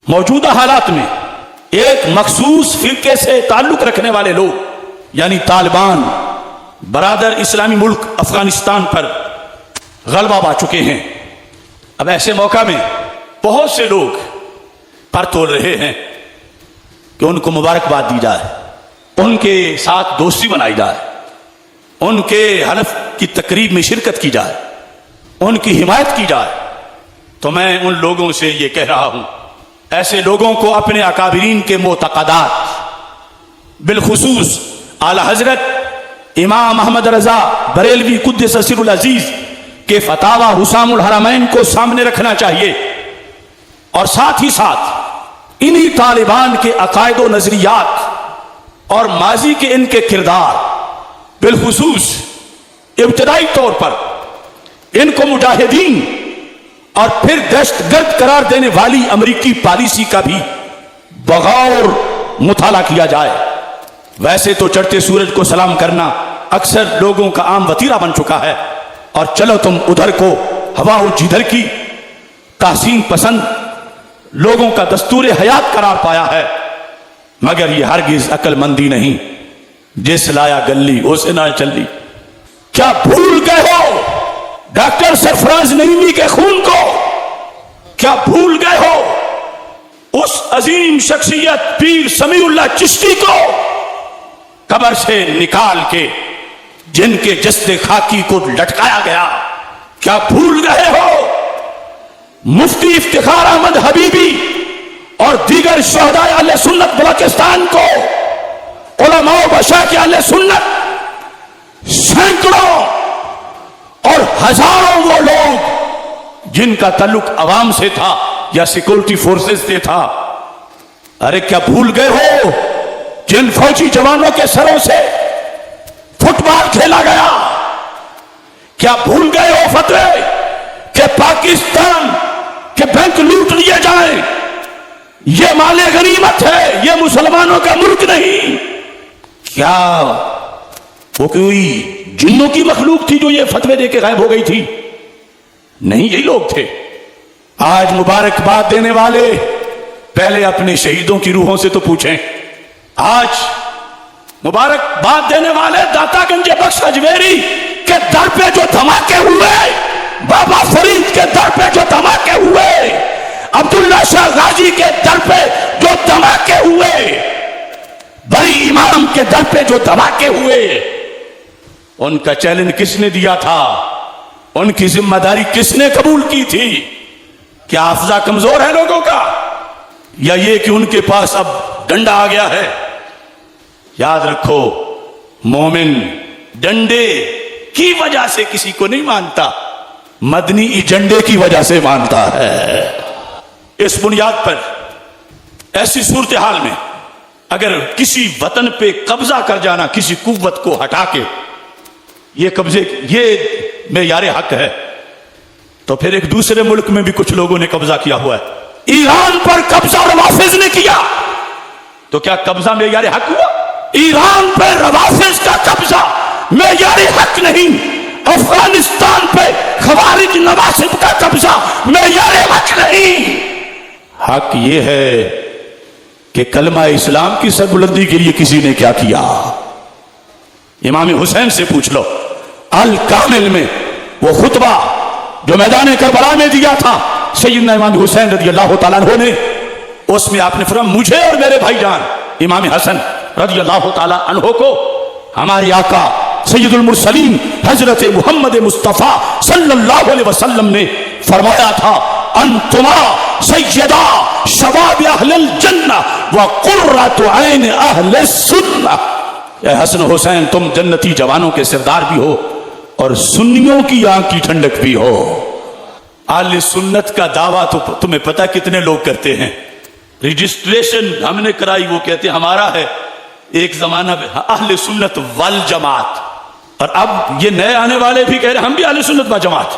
موجودہ حالات میں ایک مخصوص فرقے سے تعلق رکھنے والے لوگ یعنی طالبان برادر اسلامی ملک افغانستان پر غلبہ پا چکے ہیں۔ اب ایسے موقع میں بہت سے لوگ پر تول رہے ہیں کہ ان کو مبارکباد دی جائے، ان کے ساتھ دوستی بنائی جائے، ان کے حلف کی تقریب میں شرکت کی جائے، ان کی حمایت کی جائے۔ تو میں ان لوگوں سے یہ کہہ رہا ہوں، ایسے لوگوں کو اپنے اکابرین کے معتقدات بالخصوص اعلی حضرت امام احمد رضا بریلوی قدس سر العزیز کے فتاوی حسام الحرمین کو سامنے رکھنا چاہیے، اور ساتھ ہی ساتھ انہی طالبان کے عقائد و نظریات اور ماضی کے ان کے کردار بالخصوص ابتدائی طور پر ان کو مجاہدین اور پھر دہشت گرد قرار دینے والی امریکی پالیسی کا بھی بغور مطالعہ کیا جائے۔ ویسے تو چڑھتے سورج کو سلام کرنا اکثر لوگوں کا عام وتیرہ بن چکا ہے، اور چلو تم ادھر کو ہوا و جدھر کی تحسین پسند لوگوں کا دستور حیات قرار پایا ہے، مگر یہ ہرگز عقل مندی نہیں۔ جس لایا گلی اسے نہ چلی۔ کیا بھول گئے ہو ڈاکٹر سرفراز نعیمی کے خون کو؟ کیا بھول گئے ہو اس عظیم شخصیت پیر سمیع اللہ چشتی کو قبر سے نکال کے جن کے جسد خاکی کو لٹکایا گیا؟ کیا بھول گئے ہو مفتی افتخار احمد حبیبی اور دیگر شہداء اہل سنت بلوچستان کو، علماء و مشائخ اہل سنت، سینکڑوں اور ہزاروں وہ لوگ جن کا تعلق عوام سے تھا یا سیکورٹی فورسز سے تھا؟ ارے کیا بھول گئے ہو جن فوجی جوانوں کے سروں سے فٹ بال کھیلا گیا؟ کیا بھول گئے ہو فتوے کہ پاکستان کے بینک لوٹ لیے جائیں؟ یہ مال غنیمت ہے، یہ مسلمانوں کا ملک نہیں۔ کیا وہ کوئی جنوں کی مخلوق تھی جو یہ فتوے دے کے غائب ہو گئی تھی؟ نہیں، یہی لوگ تھے۔ آج مبارکباد دینے والے پہلے اپنے شہیدوں کی روحوں سے تو پوچھیں۔ آج مبارکباد دینے والے داتا گنج بخش اجمیری کے در پہ جو دھماکے ہوئے، بابا فرید کے در پہ جو دھماکے ہوئے، عبداللہ شاہ غازی کے در پہ جو دھماکے ہوئے، بڑی امام کے در پہ جو دھماکے ہوئے، ان کا چیلنج کس نے دیا تھا؟ ان کی ذمہ داری کس نے قبول کی تھی؟ کیا حافظہ کمزور ہے لوگوں کا، یا یہ کہ ان کے پاس اب ڈنڈا آ گیا ہے؟ یاد رکھو، مومن ڈنڈے کی وجہ سے کسی کو نہیں مانتا، مدنی ایجنڈے کی وجہ سے مانتا ہے۔ اس بنیاد پر ایسی صورتحال میں اگر کسی وطن پہ قبضہ کر جانا، کسی قوت کو ہٹا کے، یہ قبضے یہ معیار حق ہے، تو پھر ایک دوسرے ملک میں بھی کچھ لوگوں نے قبضہ کیا ہوا ہے۔ ایران پر قبضہ روافض نے کیا، تو کیا قبضہ معیار حق ہوا؟ ایران پر روافض کا قبضہ معیار حق نہیں، افغانستان پہ خوارج نواسب کا قبضہ معیار حق نہیں۔ حق یہ ہے کہ کلمہ اسلام کی سربلندی کے لیے کسی نے کیا کیا؟ امام حسین سے پوچھ لو، الکامل میں وہ خطبہ جو میدان کربلا میں دیا تھا سیدنا امام حسین رضی اللہ تعالیٰ عنہ نے، اس میں آپ نے فرمایا مجھے اور میرے بھائی جان امام حسن رضی اللہ تعالیٰ عنہ کو ہمارے آقا سید المرسلین حضرت محمد مصطفیٰ صلی اللہ علیہ وسلم نے فرمایا تھا، انتما سیدہ شباب اہل الجنہ وقرۃ عین اہل السنہ۔ اے حسن حسین، تم جنتی جوانوں کے سردار بھی ہو اور سنیوں کی آنکھ کی ٹھنڈک بھی ہو۔ اہل سنت کا دعویٰ تو تمہیں پتہ کتنے لوگ کرتے ہیں، رجسٹریشن ہم نے کرائی، وہ کہتے ہیں ہمارا ہے۔ ایک زمانہ اہل سنت والجماعت، اور اب یہ نئے آنے والے بھی کہہ رہے ہیں ہم بھی اہل سنت والجماعت۔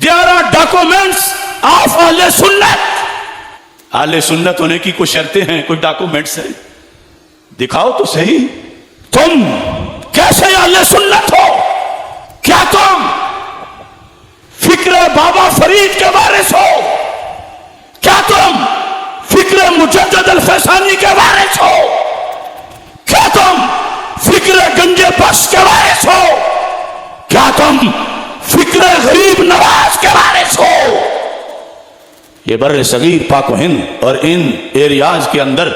There are documents of اہل سنت۔ اہل سنت ہونے کی کوئی شرطیں ہیں، کوئی ڈاکومنٹس ہیں؟ دکھاؤ تو صحیح، تم کیسے اہل سنت ہو؟ کیا تم فکر بابا فرید کے وارث ہو؟ کیا تم فکر مجدد الفیصانی کے وارث ہو؟ کیا تم فکر گنجے بخش کے وارث ہو؟ کیا تم فکر غریب نواز کے وارث ہو؟ یہ بر صغیر پاک و ہند اور ان ایریاز کے اندر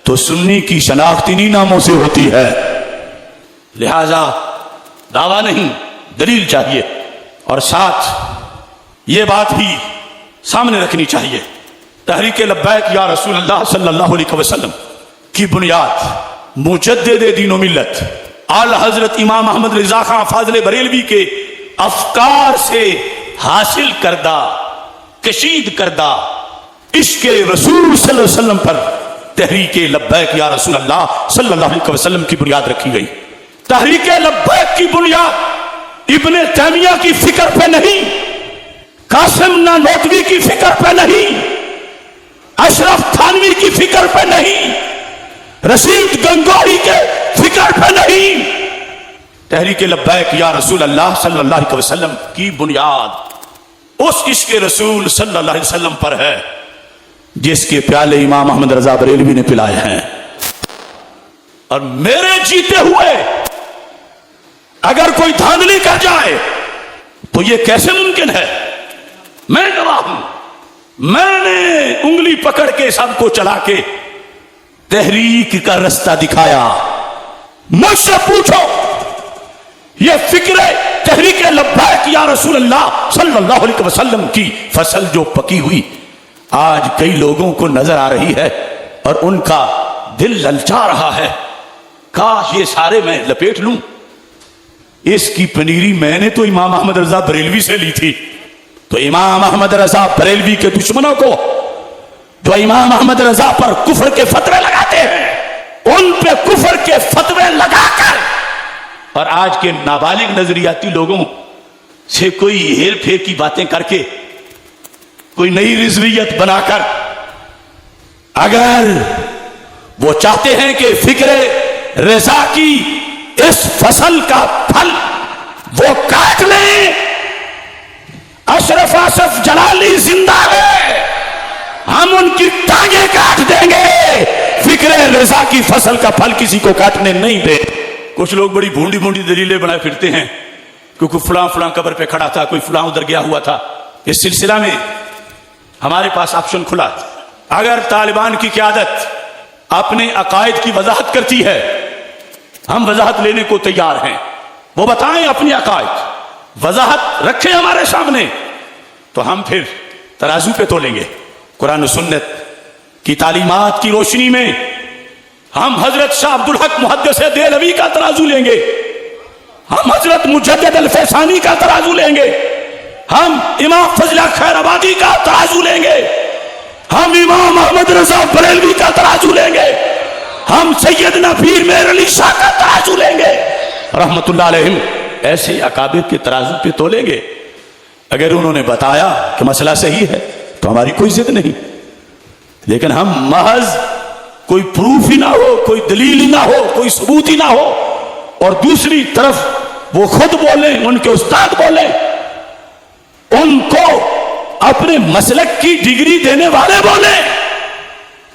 تو سنی کی شناخت انہی ناموں سے ہوتی ہے. لہذا دعویٰ نہیں، دلیل چاہیے، اور ساتھ یہ بات بھی سامنے رکھنی چاہیے، تحریک لبیک یا رسول اللہ صلی اللہ علیہ وسلم کی بنیاد مجدد دین و ملت اعلی حضرت امام احمد رضا خان فاضل بریلوی کے افکار سے حاصل کردہ، کشید کردہ عشق رسول صلی اللہ علیہ وسلم پر تحریک لبیک یا رسول اللہ صلی اللہ علیہ وسلم کی بنیاد رکھی گئی. تحریک لبیک کی بنیاد ابن تیمیہ کی فکر پہ نہیں، قاسم نانوتوی کی فکر پہ نہیں، اشرف تھانوی کی فکر پہ نہیں، رشید گنگوہی کے فکر پہ نہیں. تحریک لبیک یا رسول اللہ صلی اللہ علیہ وسلم کی بنیاد اس عشق رسول صلی اللہ علیہ وسلم پر ہے جس کے پیالے امام احمد رضا بریلوی نے پلائے ہیں. اور میرے جیتے ہوئے اگر کوئی دھاندلی کر جائے تو یہ کیسے ممکن ہے؟ میں گواہ ہوں، میں نے انگلی پکڑ کے سب کو چلا کے تحریک کا رستہ دکھایا. مجھ سے پوچھو یہ فکر تحریک لبیک یا رسول اللہ صلی اللہ علیہ وسلم کی فصل جو پکی ہوئی آج کئی لوگوں کو نظر آ رہی ہے اور ان کا دل للچا رہا ہے، کاش یہ سارے میں لپیٹ لوں. اس کی پنیری میں نے تو امام احمد رضا بریلوی سے لی تھی. تو امام احمد رضا بریلوی کے دشمنوں کو جو امام احمد رضا پر کفر کے فتوے لگاتے ہیں، ان پہ کفر کے فتوے لگا کر اور آج کے نابالغ نظریاتی لوگوں سے کوئی ہیر پھیر کی باتیں کر کے کوئی نئی رضویت بنا کر اگر وہ چاہتے ہیں کہ فکر رضا کی اس فصل کا پھل وہ کاٹ لیں، اشرف آصف جلالی زندہ ہے، ہم ان کی ٹانگیں کاٹ دیں گے، فکر رضا کی فصل کا پھل کسی کو کاٹنے نہیں دیں. کچھ لوگ بڑی بھونڈی بھونڈی دلیلیں بنائے پھرتے ہیں کہ کوئی فلاں فلاں قبر پہ کھڑا تھا، کوئی فلاں ادھر گیا ہوا تھا. اس سلسلہ میں ہمارے پاس آپشن کھلا. اگر طالبان کی قیادت اپنے عقائد کی وضاحت کرتی ہے، ہم وضاحت لینے کو تیار ہیں. وہ بتائیں اپنی عقائد، وضاحت رکھیں ہمارے سامنے، تو ہم پھر ترازو پہ تولیں گے. قرآن و سنت کی تعلیمات کی روشنی میں ہم حضرت شاہ عبدالحق محدث دہلوی کا ترازو لیں گے، ہم حضرت مجدد الفیصانی کا ترازو لیں گے، ہم امام فضل خیر آبادی کا ترازو لیں گے، ہم امام احمد رضا بریلوی کا ترازو لیں گے، ہم سیدنا پیر مہر علی شاہ کا ترازو لیں گے رحمت اللہ علیہم. ایسے اکابر کے ترازو پہ تولیں گے. اگر انہوں نے بتایا کہ مسئلہ صحیح ہے تو ہماری کوئی ضد نہیں، لیکن ہم محض کوئی پروف ہی نہ ہو، کوئی دلیل ہی نہ ہو، کوئی ثبوت ہی نہ ہو، اور دوسری طرف وہ خود بولیں، ان کے استاد بولیں، ان کو اپنے مسلک کی ڈگری دینے والے بولیں،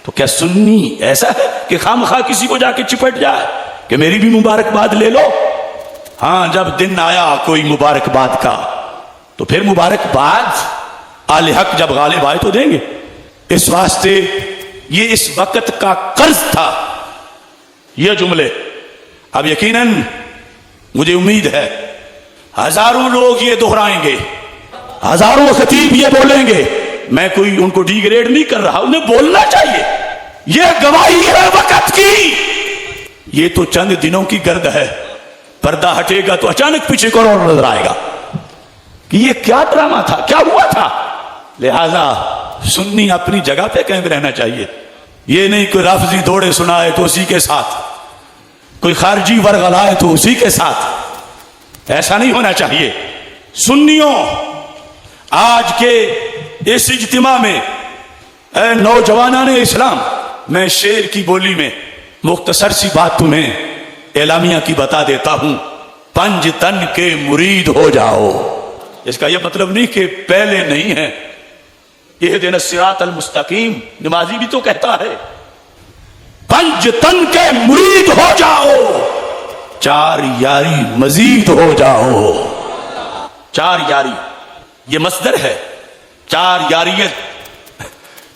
تو کیا سنی ایسا ہے کہ خام خواہ کسی کو جا کے چپٹ جائے کہ میری بھی مبارکباد لے لو؟ ہاں، جب دن آیا کوئی مبارکباد کا تو پھر مبارکباد آل حق جب غالب آئے تو دیں گے. اس واسطے یہ اس وقت کا قرض تھا. یہ جملے اب یقیناً مجھے امید ہے ہزاروں لوگ یہ دہرائیں گے، ہزاروں خطیب یہ بولیں گے. میں کوئی ان کو ڈی گریڈ نہیں کر رہا، انہیں بولنا چاہیے. یہ گواہی ہے وقت کی. یہ تو چند دنوں کی گرد ہے، پردہ ہٹے گا تو اچانک پیچھے کو اور نظر آئے گا کہ یہ کیا ڈرامہ تھا، کیا ہوا تھا. لہذا سنی اپنی جگہ پہ قائم رہنا چاہیے. یہ نہیں کوئی رافضی دوڑے سنائے تو اسی کے ساتھ، کوئی خارجی ورغلائے تو اسی کے ساتھ. ایسا نہیں ہونا چاہیے. سنیوں، آج کے اس اجتماع میں اے نوجوانان اسلام، میں شعر کی بولی میں مختصر سی بات تمہیں اعلامیہ کی بتا دیتا ہوں. پنج تن کے مرید ہو جاؤ. اس کا یہ مطلب نہیں کہ پہلے نہیں ہے، اہدنا الصراط المستقیم نمازی بھی تو کہتا ہے پنج تن کے مرید ہو جاؤ، چار یاری مزید ہو جاؤ۔ چار یاری یہ مصدر ہے، چار یاریت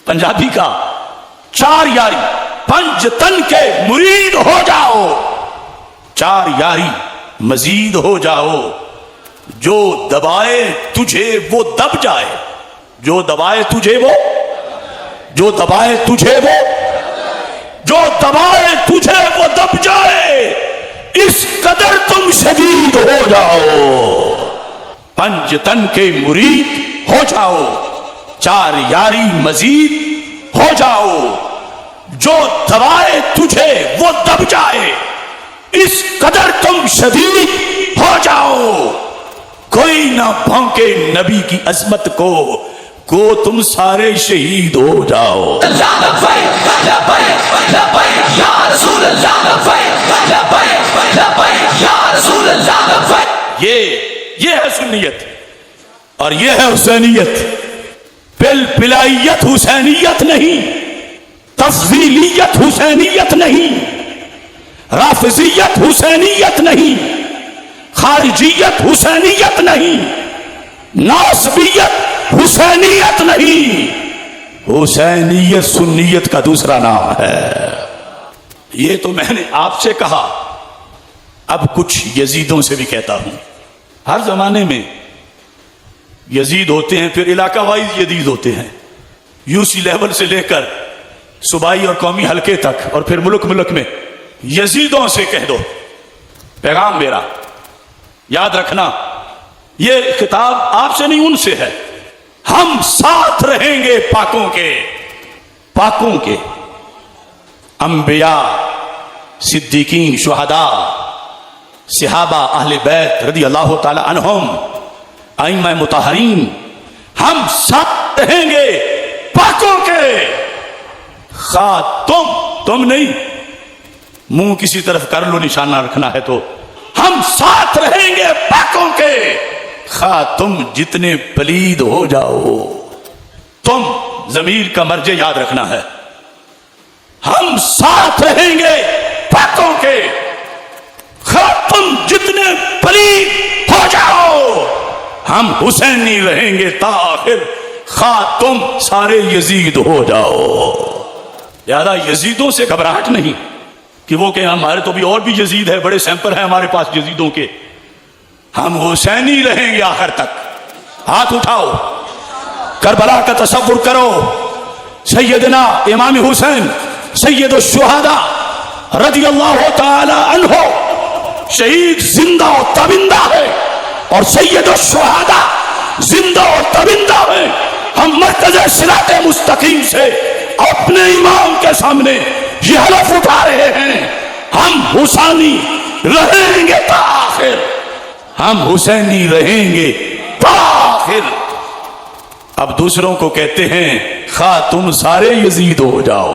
پنجابی کا، چار یاری، پنج تن کے مرید ہو جاؤ، چار یاری مزید ہو جاؤ، جو دبائے تجھے وہ دب جائے، جو دبائے تجھے وہ، جو دبائے تجھے وہ، جو دبائے تجھے وہ دب جائے، اس قدر تم شدید ہو جاؤ، پنج تن کے مرید ہو جاؤ، چار یاری مزید ہو جاؤ، جو دبائے تجھے وہ دب جائے، اس قدر تم شدید ہو جاؤ، کوئی نہ بھونکے نبی کی عظمت کو، کو تم سارے شہید ہو جاؤ۔ یہ ہے سنیت اور یہ ہے حسینیت، پل پلائیت حسینیت نہیں، تفضیلیت حسینیت نہیں، رافضیت حسینیت نہیں، خارجیت حسینیت نہیں، ناصبیت حسینیت نہیں، حسینیت سنیت کا دوسرا نام ہے۔ یہ تو میں نے آپ سے کہا، اب کچھ یزیدوں سے بھی کہتا ہوں۔ ہر زمانے میں یزید ہوتے ہیں، پھر علاقہ وائز یزید ہوتے ہیں، یو سی لیول سے لے کر صوبائی اور قومی حلقے تک، اور پھر ملک میں یزیدوں سے کہہ دو۔ پیغام میرا یاد رکھنا، یہ خطاب آپ سے نہیں ان سے ہے۔ ہم ساتھ رہیں گے پاکوں کے، پاکوں کے، انبیاء، صدیقین، شہداء، صحابہ، اہل بیت رضی اللہ تعالی عنہم، ائمہ مطہرین، ہم ساتھ رہیں گے پاکوں کے، خواہ تم نہیں، منہ کسی طرف کر لو نشانہ رکھنا ہے تو، ہم ساتھ رہیں گے پاکوں کے، خواہ تم جتنے پلید ہو جاؤ۔ تم ضمیر کا مرجع یاد رکھنا ہے، ہم ساتھ رہیں گے پاکوں کے، خواہ تم جتنے پلید ہو جاؤ، ہم حسینی رہیں گے تاخر، خواہ تم سارے یزید ہو جاؤ۔ لہذا یزیدوں سے گھبراہٹ نہیں کہ وہ کہ ہمارے تو بھی اور بھی یزید ہے، بڑے سیمپل ہیں ہمارے پاس یزیدوں کے، ہم حسینی رہیں گے آخر تک۔ ہاتھ اٹھاؤ، کربلا کا تصور کرو، سیدنا امام حسین سید الشہداء رضی اللہ تعالی عنہ شہید زندہ و تابندہ ہے، اور سید الشہداء زندہ و تابندہ ہے۔ ہم مرکز صراط مستقیم سے اپنے امام کے سامنے یہ حلف اٹھا رہے ہیں، ہم حسینی رہیں گے تاخیر، ہم حسینی رہیں گے تاخیر۔ اب دوسروں کو کہتے ہیں خواہ تم سارے یزید ہو جاؤ۔